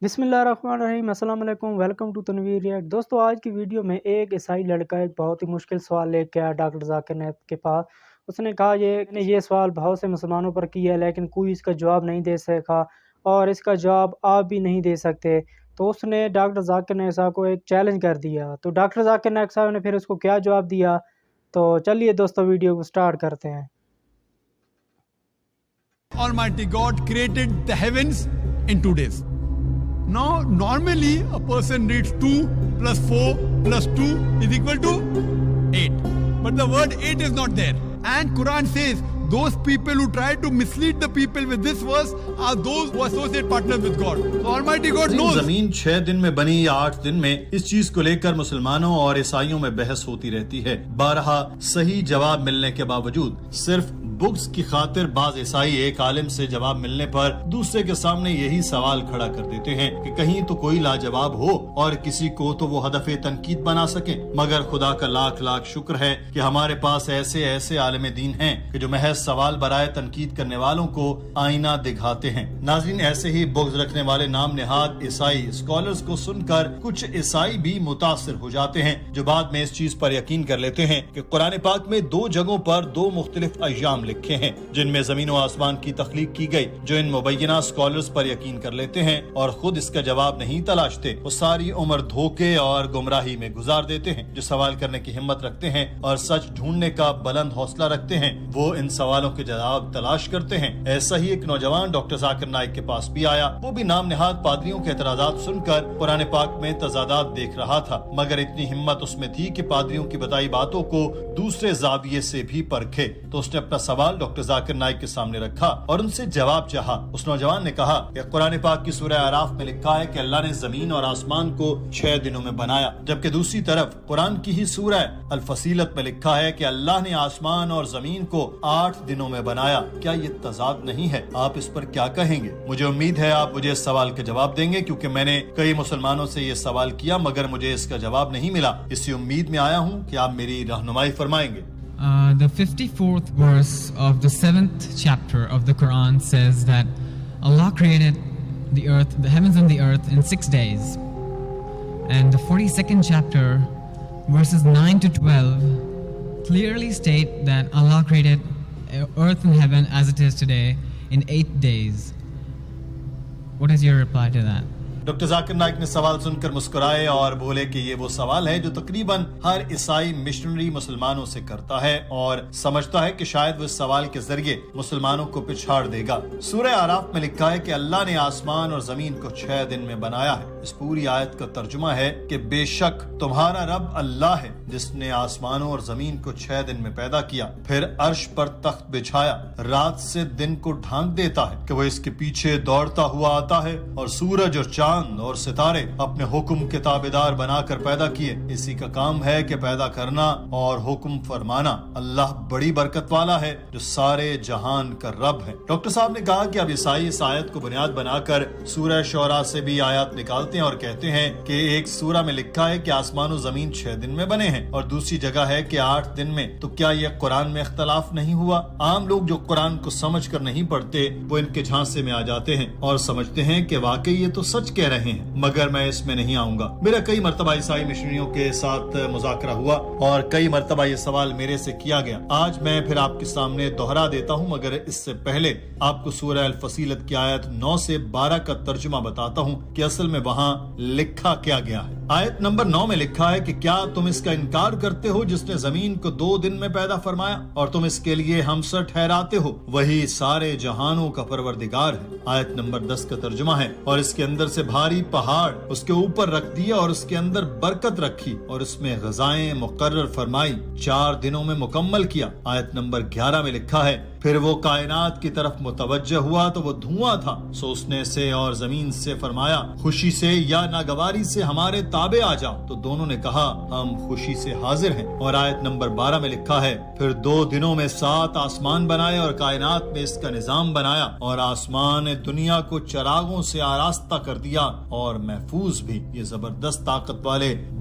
بسم اللہ الرحمن الرحیم، السلام علیکم، ویلکم ٹو تنویر ریئیکٹ۔ دوستو آج کی ویڈیو میں ایک عیسائی لڑکا ایک بہت ہی مشکل سوال لے کے آیا ڈاکٹر ذاکر نائک کے پاس۔ اس نے کہا یہ سوال بہت سے مسلمانوں پر کیا ہے لیکن کوئی اس کا جواب نہیں دے سکا اور اس کا جواب آپ بھی نہیں دے سکتے۔ تو اس نے ڈاکٹر ذاکر نائک صاحب کو ایک چیلنج کر دیا۔ تو ڈاکٹر ذاکر نائک صاحب نے پھر اس کو کیا جواب دیا، تو چلیے دوستو ویڈیو کو سٹارٹ کرتے ہیں۔ Almighty God created the heavens in 2 days. Now, normally a person reads 2 plus 4 plus 2 is equal to 8. But the word 8 is not there. And Quran says, those people who try to mislead the people with this verse are those who associate partners with God. So Almighty God knows. زمین 6 دن میں بنی یا 8 دن میں، اس چیز کو لے کر مسلمانوں اور عیسائیوں میں بحث ہوتی رہتی ہے۔ بارہا صحیح جواب ملنے کے باوجود صرف بغض کی خاطر بعض عیسائی ایک عالم سے جواب ملنے پر دوسرے کے سامنے یہی سوال کھڑا کر دیتے ہیں کہ کہیں تو کوئی لاجواب ہو اور کسی کو تو وہ ہدف تنقید بنا سکیں۔ مگر خدا کا لاکھ لاکھ شکر ہے کہ ہمارے پاس ایسے عالم دین ہیں کہ جو محض سوال برائے تنقید کرنے والوں کو آئینہ دکھاتے ہیں۔ ناظرین، ایسے ہی بغض رکھنے والے نام نہاد عیسائی اسکالرز کو سن کر کچھ عیسائی بھی متاثر ہو جاتے ہیں، جو بعد میں اس چیز پر یقین کر لیتے ہیں کہ قرآن پاک میں 2 جگہوں پر 2 مختلف ایام لکھے ہیں جن میں زمین و آسمان کی تخلیق کی گئی۔ جو ان مبینہ اسکالرز پر یقین کر لیتے ہیں اور خود اس کا جواب نہیں تلاشتے، وہ ساری عمر دھوکے اور گمراہی میں گزار دیتے ہیں۔ جو سوال کرنے کی ہمت رکھتے ہیں اور سچ ڈھونڈنے کا بلند حوصلہ رکھتے ہیں، وہ ان سوالوں کے جواب تلاش کرتے ہیں۔ ایسا ہی ایک نوجوان ڈاکٹر ذاکر نائک کے پاس بھی آیا۔ وہ بھی نام نہاد پادریوں کے اعتراضات سن کر قرآن پاک میں تضادات دیکھ رہا تھا، مگر اتنی ہمت اس میں تھی کہ پادریوں کی بتائی باتوں کو دوسرے زاویے سے بھی پرکھے۔ تو اس نے اپنا سوال ڈاکٹر ذاکر نائک کے سامنے رکھا اور ان سے جواب چاہا۔ اس نوجوان نے کہا کہ قرآن پاک کی سورہ اعراف میں لکھا ہے کہ اللہ نے زمین اور آسمان کو 6 دنوں میں بنایا، جبکہ دوسری طرف قرآن کی ہی سورہ الفصیلت میں لکھا ہے کہ اللہ نے آسمان اور زمین کو 8 دنوں میں بنایا۔ کیا یہ تضاد نہیں ہے؟ آپ اس پر کیا کہیں گے؟ مجھے امید ہے آپ مجھے اس سوال کا جواب دیں گے، کیونکہ میں نے کئی مسلمانوں سے یہ سوال کیا مگر مجھے اس کا جواب نہیں ملا۔ اسی امید میں آیا ہوں کہ آپ میری رہنمائی فرمائیں گے۔ The 54th verse of the 7th chapter of the Quran says that Allah created the earth, the heavens and the earth in 6 days. And the 42nd chapter, verses 9 to 12, clearly state that Allah created earth and heaven as it is today in 8 days. What is your reply to that? Doctor Zakir Naik نے سوال سن کر مسکرائے اور بولے کہ یہ وہ سوال ہے جو تقریباً ہر عیسائی مشنری مسلمانوں سے کرتا ہے اور سمجھتا ہے کہ شاید وہ اس سوال کے ذریعے مسلمانوں کو پچھاڑ دے گا۔ سورہ اعراف میں لکھا ہے کہ اللہ نے آسمان اور زمین کو 6 دن میں بنایا ہے۔ اس پوری آیت کا ترجمہ ہے کہ بے شک تمہارا رب اللہ ہے جس نے آسمانوں اور زمین کو 6 دن میں پیدا کیا، پھر عرش پر تخت بچھایا، رات سے دن کو ڈھانک دیتا ہے کہ وہ اس کے پیچھے دوڑتا ہوا آتا ہے، اور سورج اور چاند اور ستارے اپنے حکم کے تابعدار بنا کر پیدا کیے۔ اسی کا کام ہے کہ پیدا کرنا اور حکم فرمانا۔ اللہ بڑی برکت والا ہے جو سارے جہان کا رب ہے۔ ڈاکٹر صاحب نے کہا کہ اب عیسائی اس آیت کو بنیاد بنا کر سورہ شعراء سے بھی آیات نکالتے ہیں اور کہتے ہیں کہ ایک سورہ میں لکھا ہے کہ آسمان و زمین 6 دن میں بنے ہیں اور دوسری جگہ ہے کہ 8 دن میں، تو کیا یہ قرآن میں اختلاف نہیں ہوا؟ عام لوگ جو قرآن کو سمجھ کر نہیں پڑھتے وہ ان کے جھانسے میں آ جاتے ہیں اور سمجھتے ہیں کہ واقعی یہ تو سچ کہہ رہے ہیں، مگر میں اس میں نہیں آؤں گا۔ میرا کئی مرتبہ عیسائی مشنریوں کے ساتھ مذاکرہ ہوا اور کئی مرتبہ یہ سوال میرے سے کیا گیا۔ آج میں پھر آپ کے سامنے دوہرا دیتا ہوں، مگر اس سے پہلے آپ کو سورہ الفصیلت کی آیت 9 سے 12 کا ترجمہ بتاتا ہوں کہ اصل میں وہاں لکھا کیا گیا ہے۔ آیت نمبر 9 میں لکھا ہے کہ کیا تم اس کا انکار کرتے ہو جس نے زمین کو 2 دن میں پیدا فرمایا اور تم اس کے لیے ہمسر ٹھہراتے ہو؟ وہی سارے جہانوں کا پروردگار ہے۔ آیت نمبر 10 کا ترجمہ ہے، اور اس کے اندر سے بھاری پہاڑ اس کے اوپر رکھ دیا اور اس کے اندر برکت رکھی اور اس میں غذائیں مقرر فرمائی، 4 دنوں میں مکمل کیا۔ آیت نمبر 11 میں لکھا ہے، پھر وہ کائنات کی طرف متوجہ ہوا تو وہ دھواں تھا، سو اس نے اسے اور زمین سے فرمایا خوشی سے یا ناگواری سے ہمارے تابع آ جاؤ، تو دونوں نے کہا ہم خوشی سے حاضر ہیں۔ اور آیت نمبر 12 میں لکھا ہے، پھر 2 دنوں میں 7 آسمان بنائے اور کائنات میں اس کا نظام بنایا، اور آسمان دنیا کو چراغوں سے آراستہ کر دیا اور محفوظ بھی۔ یہ زبردست طاقت والے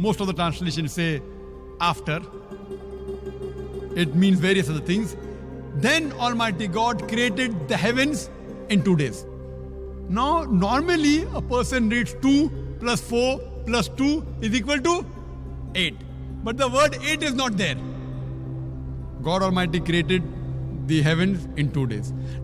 Most of the translations say after. It means various other things. Then Almighty God created the heavens in 2 days. Now, normally a person reads 2 plus 4 plus 2 is equal to 8. But the word 8 is not there. God Almighty created the heavens in 2 days.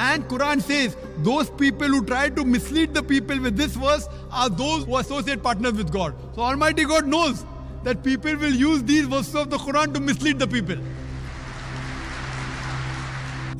And Quran says those people who try to mislead the people with this verse are those who associate partners with God. So Almighty God knows that people will use these verses of the Quran to mislead the people.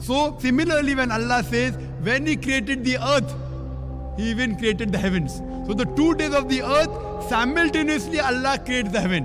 So similarly, when Allah says, when He created the earth, He even created the heavens. So the 2 days of the earth, simultaneously Allah created the heaven.